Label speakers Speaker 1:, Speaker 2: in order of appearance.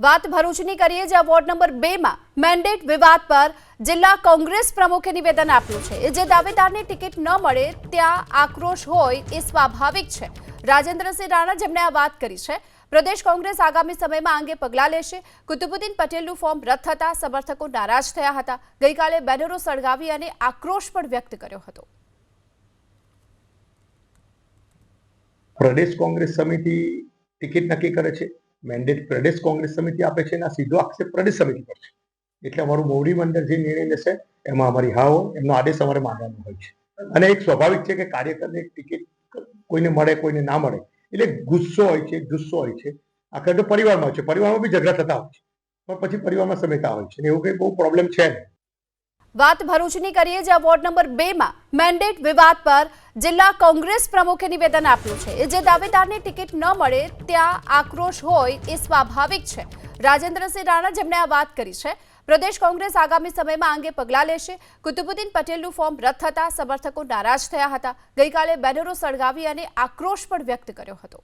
Speaker 1: વાત ભરૂચની કરીએ, જ્યાં વોર્ડ નંબર 2 માં મેન્ડેટ વિવાદ પર જિલ્લા કોંગ્રેસ પ્રમુખે નિવેદન આપ્યું છે। જે દાવેદારને ટિકિટ ન મળે ત્યાં આક્રોશ હોય એ સ્વાભાવિક છે। રાજેન્દ્રસિંહ રાણા જેમણે આ વાત કરી છે। પ્રદેશ કોંગ્રેસ આગામી સમયમાં અંગે પગલાં લેશે। કુતુબુદ્દીન પટેલનું ફોર્મ રદ થતા સમર્થકો નારાજ થયા હતા। ગઈકાલે બેનરો સળગાવી અને આક્રોશ પણ વ્યક્ત કર્યો હતો।
Speaker 2: प्रदेश कांग्रेस समिति टिकिट नक्की करे छे। मैंडेट प्रदेश कांग्रेस समिति आपे छे ना सीधो आक्षेप प्रदेश समिति पर छे। એટલે અમારું મોવડી મંડળ જે નિર્ણય લેશે એમાં અમારી હા હોય એમનો આદેશ અમારે માનવાનો હોય છે અને એક સ્વાભાવિક છે કે કાર્યકરને ટિકિટ કોઈને મળે કોઈને ના મળે એટલે ગુસ્સો હોય છે જુસ્સો હોય છે। આખરે તો પરિવારમાં હોય છે, પરિવારમાં બી ઝઘડા થતા હોય છે પણ પછી પરિવારમાં સમેતા હોય છે એવું કંઈ બહુ પ્રોબ્લેમ છે નહીં।
Speaker 1: વાત ભરૂચની કરીએ, જ્યાં વોર્ડ નંબર 2 માં મેન્ડેટ વિવાદ પર જિલ્લા કોંગ્રેસ પ્રમુખે નિવેદન આપ્યું છે। જે દાવેદારને ટિકિટ ન મળે ત્યાં આક્રોશ હોય એ સ્વાભાવિક છે। રાજેન્દ્રસિંહ રાણા જેમણે આ વાત કરી છે। પ્રદેશ કોંગ્રેસ આગામી સમયમાં અંગે પગલાં લેશે। કુતુબુદ્દીન પટેલનું ફોર્મ રદ થતા સમર્થકો નારાજ થયા હતા। ગઈકાલે બેનરો સળગાવી અને આક્રોશ પણ વ્યક્ત કર્યો હતો।